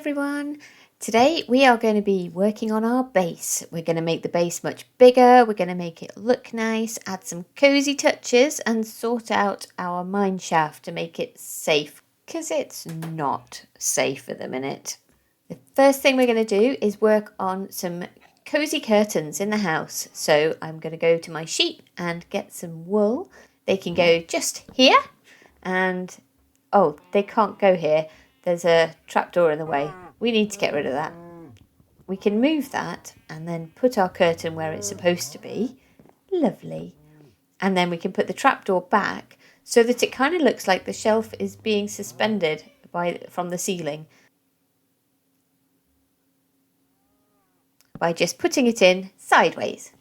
everyone! Today we are going to be working on our base. We're going to make the base much bigger, we're going to make it look nice, add some cozy touches and sort out our mine shaft to make it safe, because it's not safe at the minute. The first thing we're going to do is work on some cozy curtains in the house. So I'm going to go to my sheep and get some wool. They can go just here and, oh, they can't go here. There's a trapdoor in the way. We need to get rid of that. We can move that and then put our curtain where it's supposed to be. Lovely. And then we can put the trapdoor back so that it kind of looks like the shelf is being suspended from the ceiling. By just putting it in sideways.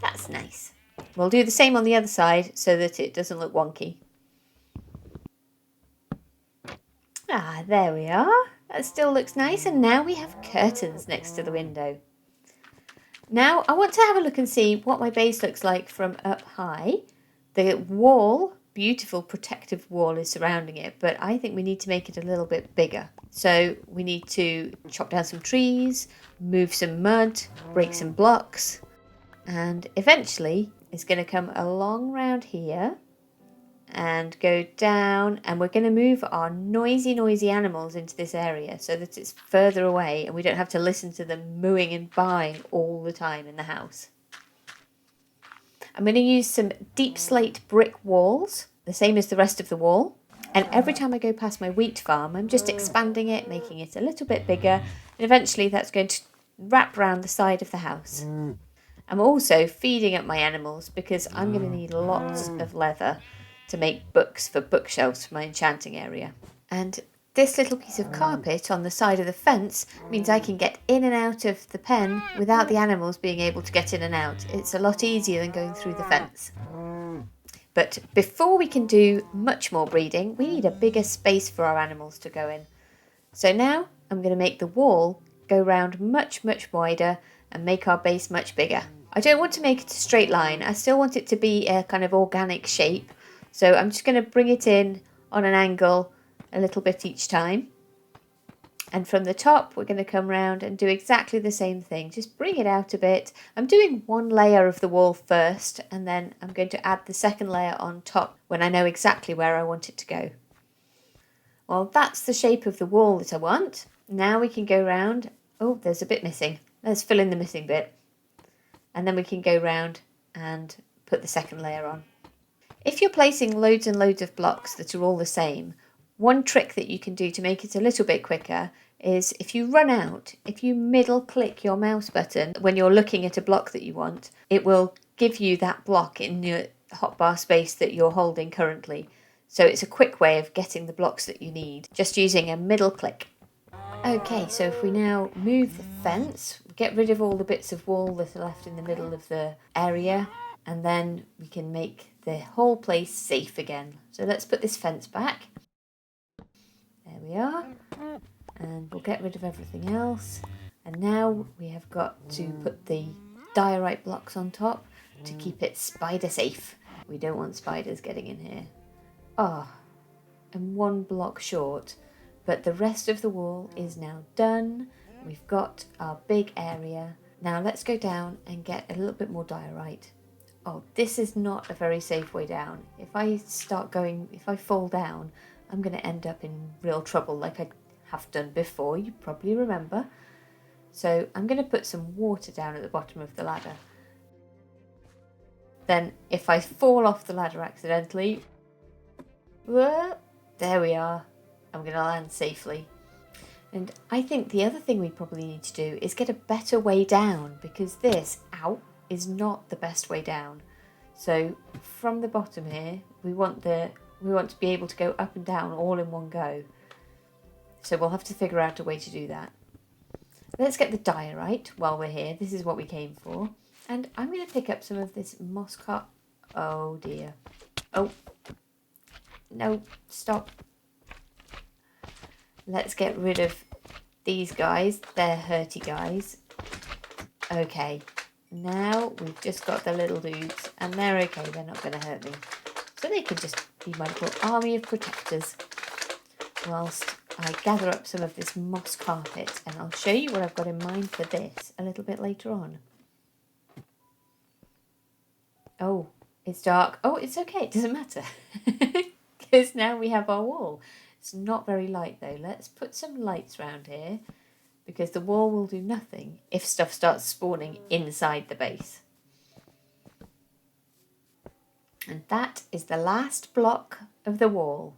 That's nice. We'll do the same on the other side so that it doesn't look wonky. Ah, there we are. That still looks nice. And now we have curtains next to the window. Now I want to have a look and see what my base looks like from up high. The wall, beautiful protective wall, is surrounding it, but I think we need to make it a little bit bigger. So we need to chop down some trees, move some mud, break some blocks, and eventually it's going to come along round here and go down, and we're going to move our noisy animals into this area so that it's further away and we don't have to listen to them mooing and baaing all the time in the house. I'm going to use some deep slate brick walls, the same as the rest of the wall, and every time I go past my wheat farm I'm just expanding it, making it a little bit bigger, and eventually that's going to wrap around the side of the house. I'm also feeding up my animals because I'm going to need lots of leather to make books for bookshelves for my enchanting area. And this little piece of carpet on the side of the fence means I can get in and out of the pen without the animals being able to get in and out. It's a lot easier than going through the fence. But before we can do much more breeding, we need a bigger space for our animals to go in. So now I'm going to make the wall go round much wider and make our base much bigger. I don't want to make it a straight line. I still want it to be a kind of organic shape. So I'm just going to bring it in on an angle a little bit each time. And from the top, we're going to come round and do exactly the same thing. Just bring it out a bit. I'm doing one layer of the wall first, and then I'm going to add the second layer on top when I know exactly where I want it to go. Well, that's the shape of the wall that I want. Now we can go round. Oh, there's a bit missing. Let's fill in the missing bit. And then we can go round and put the second layer on. If you're placing loads and loads of blocks that are all the same, one trick that you can do to make it a little bit quicker is if you run out, if you middle click your mouse button when you're looking at a block that you want, it will give you that block in your hotbar space that you're holding currently. So it's a quick way of getting the blocks that you need, just using a middle click. Okay, so if we now move the fence, get rid of all the bits of wall that are left in the middle of the area, and then we can make the whole place safe again. So let's put this fence back. There we are. And we'll get rid of everything else. And now we have got to put the diorite blocks on top to keep it spider safe. We don't want spiders getting in here. Oh, I'm one block short. But the rest of the wall is now done. We've got our big area. Now let's go down and get a little bit more diorite. Oh, this is not a very safe way down. If I fall down, I'm going to end up in real trouble like I have done before, you probably remember. So I'm going to put some water down at the bottom of the ladder. Then if I fall off the ladder accidentally, there we are. I'm going to land safely. And I think the other thing we probably need to do is get a better way down, because this, is not the best way down. So from the bottom here, we want to be able to go up and down all in one go. So we'll have to figure out a way to do that. Let's get the diorite while we're here. This is what we came for. And I'm going to pick up some of this moss carp. Oh dear. Oh. No, stop. Let's get rid of these guys. They're hurty guys. Okay. Now we've just got the little dudes, and they're okay, they're not going to hurt me. So they can just be my little army of protectors whilst I gather up some of this moss carpet, and I'll show you what I've got in mind for this a little bit later on. Oh, it's dark. Oh, it's okay, it doesn't matter. Because now we have our wall. It's not very light though. Let's put some lights around here, because the wall will do nothing if stuff starts spawning inside the base. And that is the last block of the wall.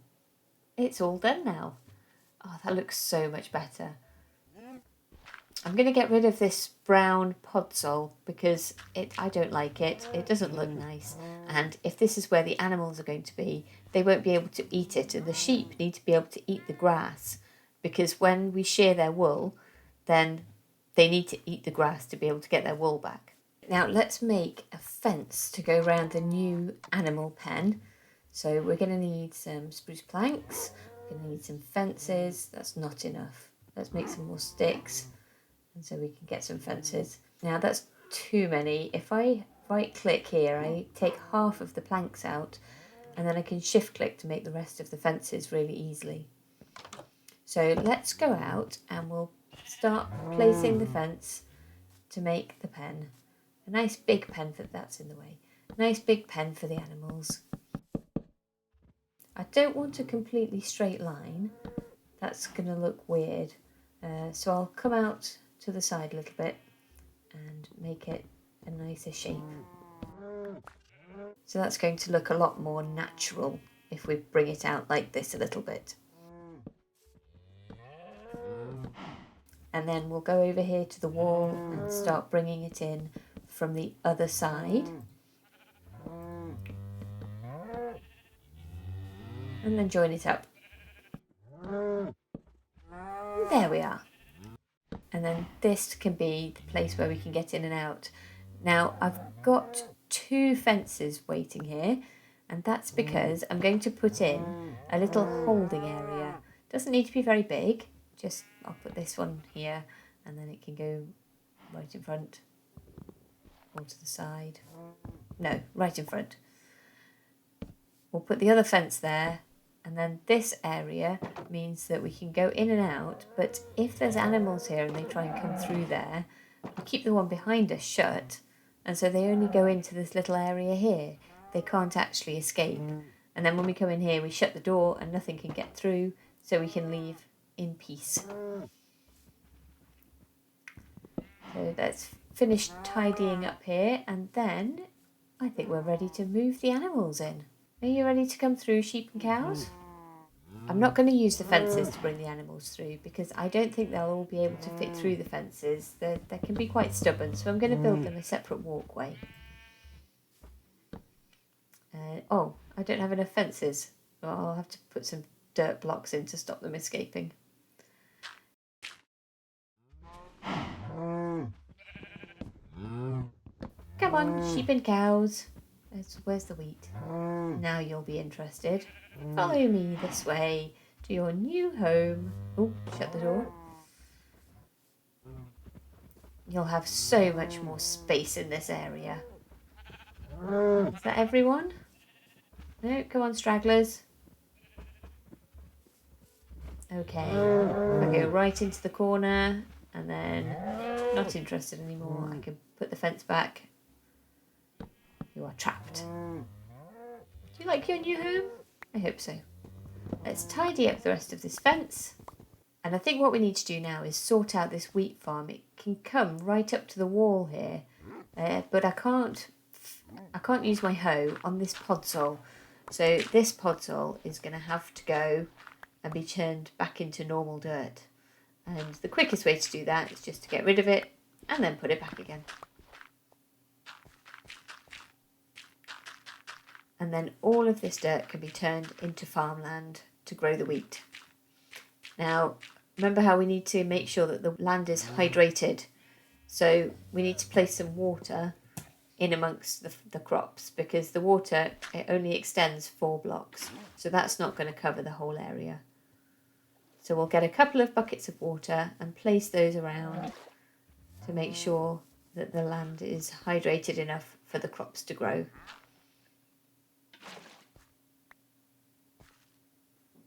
It's all done now. Oh, that looks so much better. I'm going to get rid of this brown podzol because I don't like it. It doesn't look nice. And if this is where the animals are going to be, they won't be able to eat it. And the sheep need to be able to eat the grass, because when we shear their wool, then they need to eat the grass to be able to get their wool back. Now let's make a fence to go around the new animal pen. So we're going to need some spruce planks. We're going to need some fences. That's not enough. Let's make some more sticks, and so we can get some fences. Now that's too many. If I right click here, I take half of the planks out, and then I can shift click to make the rest of the fences really easily. So let's go out and we'll start placing the fence to make the pen. A nice big pen that's in the way. A nice big pen for the animals. I don't want a completely straight line. That's going to look weird. So I'll come out to the side a little bit and make it a nicer shape. So that's going to look a lot more natural if we bring it out like this a little bit. And then we'll go over here to the wall and start bringing it in from the other side. And then join it up. There we are. And then this can be the place where we can get in and out. Now I've got 2 fences waiting here, and that's because I'm going to put in a little holding area. Doesn't need to be very big, just I'll put this one here, and then it can go right in front or to the side. No, right in front. We'll put the other fence there, and then this area means that we can go in and out, but if there's animals here and they try and come through there, we keep the one behind us shut, and so they only go into this little area here. They can't actually escape. And then when we come in here, we shut the door and nothing can get through, so we can leave in peace. So let's finish tidying up here, and then I think we're ready to move the animals in. Are you ready to come through, sheep and cows? I'm not going to use the fences to bring the animals through, because I don't think they'll all be able to fit through the fences. They can be quite stubborn, so I'm going to build them a separate walkway. Oh, I don't have enough fences. Well, I'll have to put some dirt blocks in to stop them escaping. Come on, sheep and cows. Where's the wheat? Now you'll be interested. Follow me this way to your new home. Oh, shut the door. You'll have so much more space in this area. Is that everyone? No, come on, stragglers. Okay, I go right into the corner, and then not interested anymore. I can put the fence back. You are trapped. Do you like your new home? I hope so. Let's tidy up the rest of this fence. And I think what we need to do now is sort out this wheat farm. It can come right up to the wall here, but I can't use my hoe on this podzol. So this podzol is going to have to go and be turned back into normal dirt. And the quickest way to do that is just to get rid of it and then put it back again. And then all of this dirt can be turned into farmland to grow the wheat. Now, remember how we need to make sure that the land is hydrated. So we need to place some water in amongst the crops, because the water, it only extends 4 blocks. So that's not going to cover the whole area. So we'll get a couple of buckets of water and place those around to make sure that the land is hydrated enough for the crops to grow.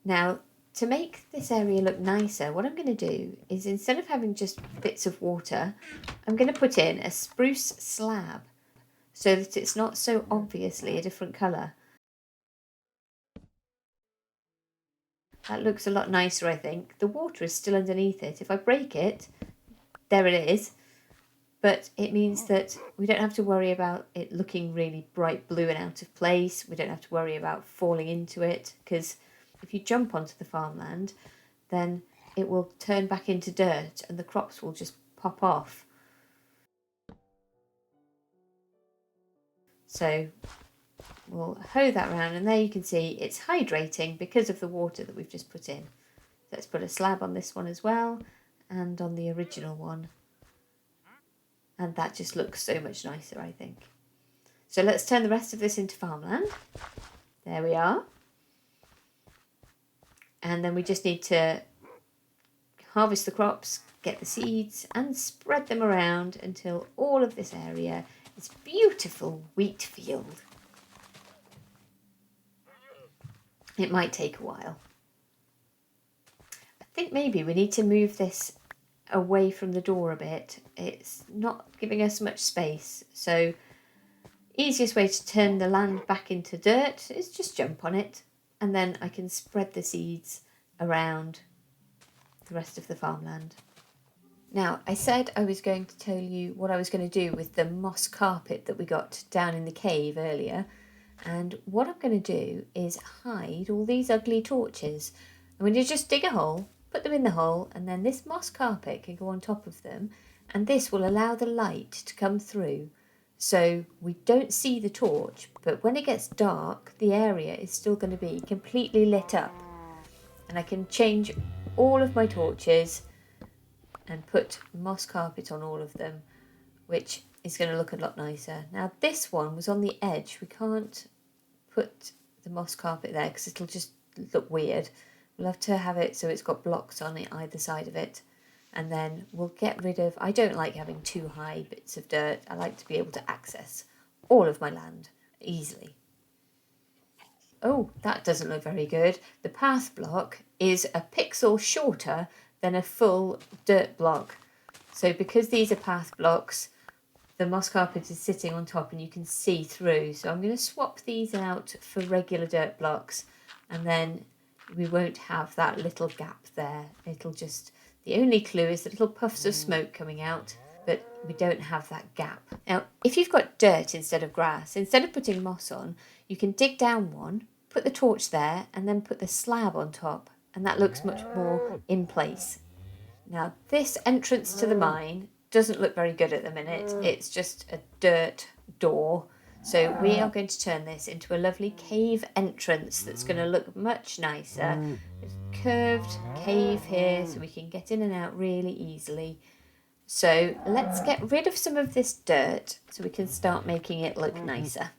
Now, to make this area look nicer, what I'm going to do is, instead of having just bits of water, I'm going to put in a spruce slab so that it's not so obviously a different colour. That looks a lot nicer, I think. The water is still underneath it. If I break it, there it is. But it means that we don't have to worry about it looking really bright blue and out of place. We don't have to worry about falling into it, because if you jump onto the farmland, then it will turn back into dirt and the crops will just pop off. So we'll hoe that around, and there you can see it's hydrating because of the water that we've just put in. Let's put a slab on this one as well, and on the original one. And that just looks so much nicer, I think. So let's turn the rest of this into farmland. There we are. And then we just need to harvest the crops, get the seeds, and spread them around until all of this area is beautiful wheat field. It might take a while. I think maybe we need to move this away from the door a bit. It's not giving us much space. So easiest way to turn the land back into dirt is just jump on it, and then I can spread the seeds around the rest of the farmland. Now, I said I was going to tell you what I was going to do with the moss carpet that we got down in the cave earlier. And what I'm going to do is hide all these ugly torches. I'm going to just dig a hole, put them in the hole, and then this moss carpet can go on top of them, and this will allow the light to come through. So we don't see the torch, but when it gets dark, the area is still going to be completely lit up. And I can change all of my torches and put moss carpet on all of them, which is going to look a lot nicer. Now this one was on the edge. We can't put the moss carpet there because it'll just look weird. We'll have to have it so it's got blocks on either side of it. And then we'll get rid of, I don't like having too high bits of dirt. I like to be able to access all of my land easily. Oh, that doesn't look very good. The path block is a pixel shorter than a full dirt block. So because these are path blocks, the moss carpet is sitting on top and you can see through. So I'm going to swap these out for regular dirt blocks, and then we won't have that little gap there. It'll just, the only clue is the little puffs of smoke coming out, but we don't have that gap. Now, if you've got dirt instead of grass, instead of putting moss on, you can dig down one, put the torch there, and then put the slab on top, and that looks much more in place. Now, this entrance to the mine doesn't look very good at the minute. It's just a dirt door. So we are going to turn this into a lovely cave entrance that's going to look much nicer. There's a curved cave here so we can get in and out really easily. So let's get rid of some of this dirt so we can start making it look nicer.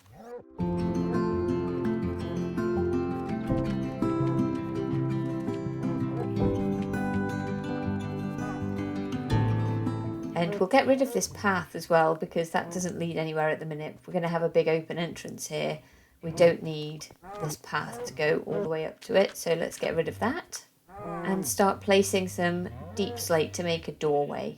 And we'll get rid of this path as well, because that doesn't lead anywhere at the minute. We're going to have a big open entrance here. We don't need this path to go all the way up to it. So let's get rid of that and start placing some deep slate to make a doorway.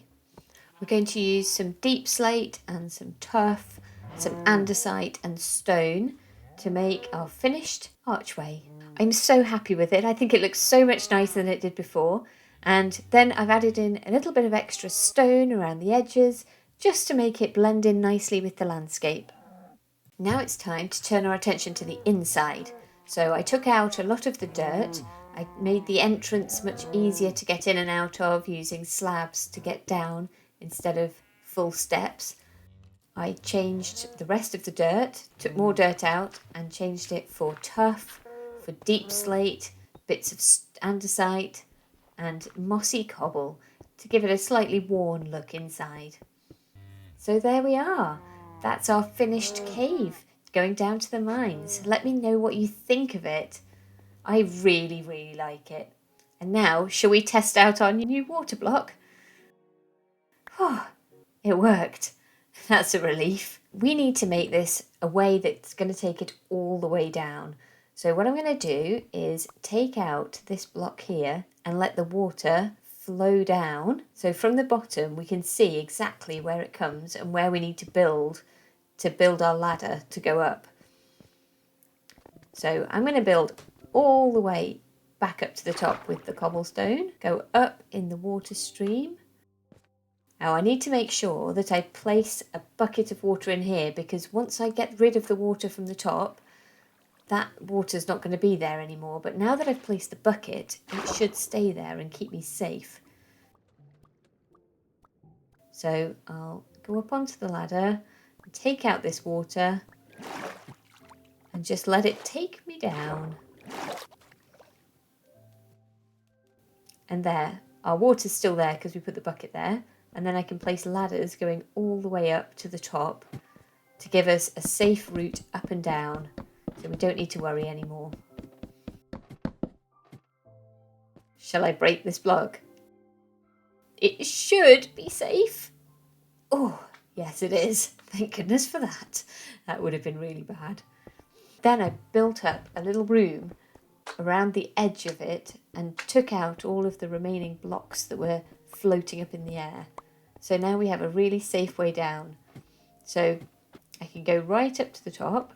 We're going to use some deep slate and some tuff, some andesite and stone to make our finished archway. I'm so happy with it. I think it looks so much nicer than it did before. And then I've added in a little bit of extra stone around the edges just to make it blend in nicely with the landscape. Now it's time to turn our attention to the inside. So I took out a lot of the dirt. I made the entrance much easier to get in and out of using slabs to get down instead of full steps. I changed the rest of the dirt, took more dirt out and changed it for tuff, for deep slate, bits of andesite and mossy cobble to give it a slightly worn look inside. So there we are. That's our finished cave going down to the mines. Let me know what you think of it. I really, really like it. And now, shall we test out our new water block? Oh, it worked. That's a relief. We need to make this a way that's going to take it all the way down. So what I'm going to do is take out this block here and let the water flow down. So from the bottom we can see exactly where it comes and where we need to build our ladder to go up. So I'm going to build all the way back up to the top with the cobblestone, go up in the water stream. Now I need to make sure that I place a bucket of water in here, because once I get rid of the water from the top, that water's not going to be there anymore. But now that I've placed the bucket, it should stay there and keep me safe. So I'll go up onto the ladder and take out this water and just let it take me down. And there, our water's still there because we put the bucket there. And then I can place ladders going all the way up to the top to give us a safe route up and down, so we don't need to worry anymore. Shall I break this block? It should be safe. Oh, yes it is. Thank goodness for that. That would have been really bad. Then I built up a little room around the edge of it and took out all of the remaining blocks that were floating up in the air. So now we have a really safe way down. So I can go right up to the top.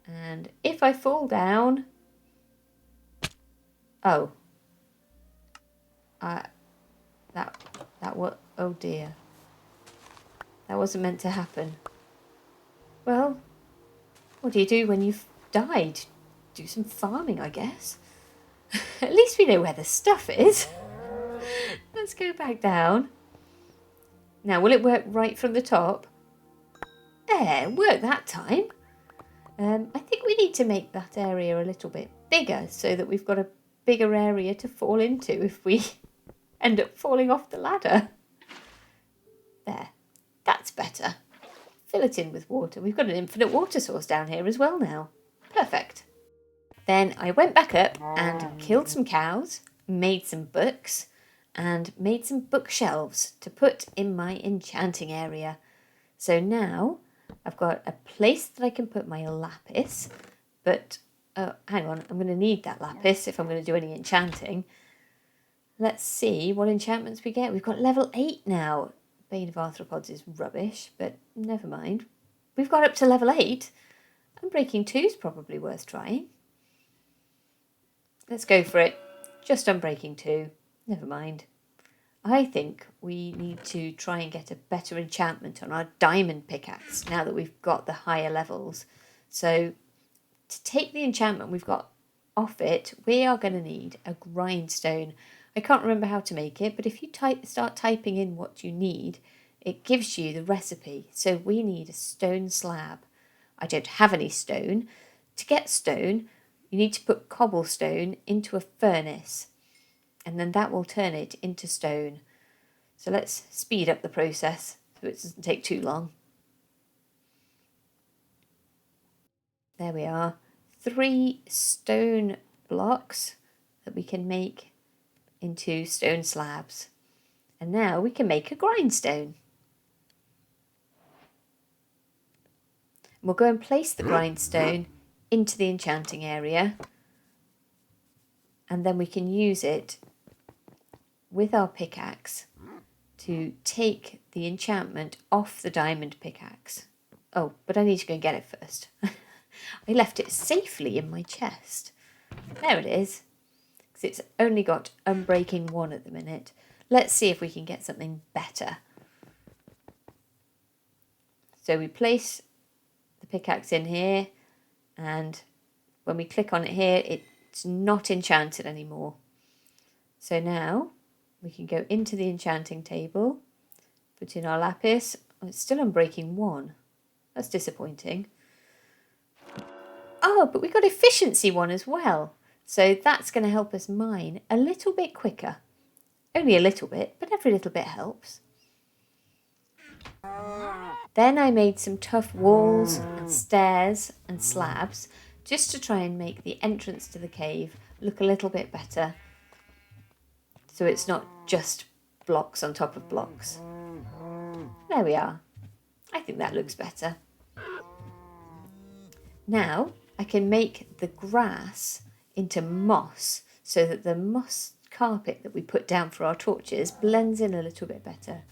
And if I fall down, oh, oh dear, that wasn't meant to happen. Well, what do you do when you've died? Do some farming, I guess. At least we know where the stuff is. Let's go back down. Now, will it work right from the top? There, worked that time. I think we need to make that area a little bit bigger so that we've got a bigger area to fall into if we end up falling off the ladder. There, that's better. Fill it in with water. We've got an infinite water source down here as well now. Perfect. Then I went back up and killed some cows, made some books, and made some bookshelves to put in my enchanting area. So now I've got a place that I can put my lapis, but hang on, I'm going to need that lapis if I'm going to do any enchanting. Let's see what enchantments we get. We've got level 8 now. Bane of Arthropods is rubbish, but never mind. We've got up to level 8. Unbreaking 2 is probably worth trying. Let's go for it. Just Unbreaking 2. Never mind. I think we need to try and get a better enchantment on our diamond pickaxe now that we've got the higher levels. So to take the enchantment we've got off it, we are going to need a grindstone. I can't remember how to make it, but if you start typing in what you need, it gives you the recipe. So we need a stone slab. I don't have any stone. To get stone, you need to put cobblestone into a furnace, and then that will turn it into stone. So let's speed up the process so it doesn't take too long. There we are. 3 stone blocks that we can make into stone slabs. And now we can make a grindstone. We'll go and place the grindstone into the enchanting area, and then we can use it with our pickaxe to take the enchantment off the diamond pickaxe. Oh, but I need to go and get it first. I left it safely in my chest. There it is. Because it's only got Unbreaking 1 at the minute. Let's see if we can get something better. So we place the pickaxe in here, and when we click on it here, it's not enchanted anymore. So now we can go into the enchanting table, put in our lapis. Oh, it's still Unbreaking 1. That's disappointing. Oh, but we got efficiency 1 as well. So that's going to help us mine a little bit quicker. Only a little bit, but every little bit helps. Then I made some tough walls and stairs and slabs just to try and make the entrance to the cave look a little bit better. So it's not just blocks on top of blocks. There we are. I think that looks better. Now I can make the grass into moss so that the moss carpet that we put down for our torches blends in a little bit better.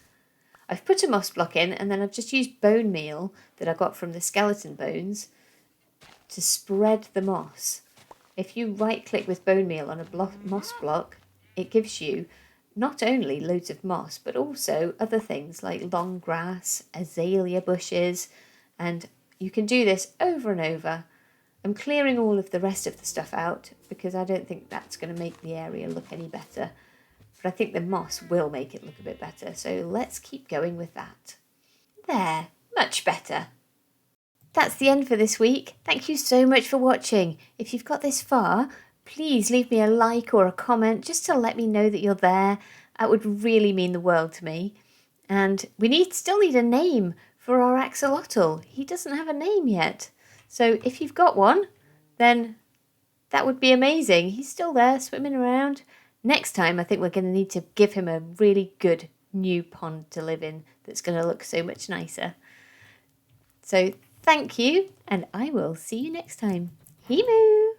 I've put a moss block in and then I've just used bone meal that I got from the skeleton bones to spread the moss. If you right click with bone meal on a moss block, it gives you not only loads of moss but also other things like long grass, azalea bushes, and you can do this over and over. I'm clearing all of the rest of the stuff out because I don't think that's going to make the area look any better. But I think the moss will make it look a bit better. So let's keep going with that. There, much better. That's the end for this week. Thank you so much for watching. If you've got this far, please leave me a like or a comment just to let me know that you're there. That would really mean the world to me. And we still need a name for our axolotl. He doesn't have a name yet. So if you've got one, then that would be amazing. He's still there swimming around. Next time, I think we're going to need to give him a really good new pond to live in that's going to look so much nicer. So thank you, and I will see you next time. Himu!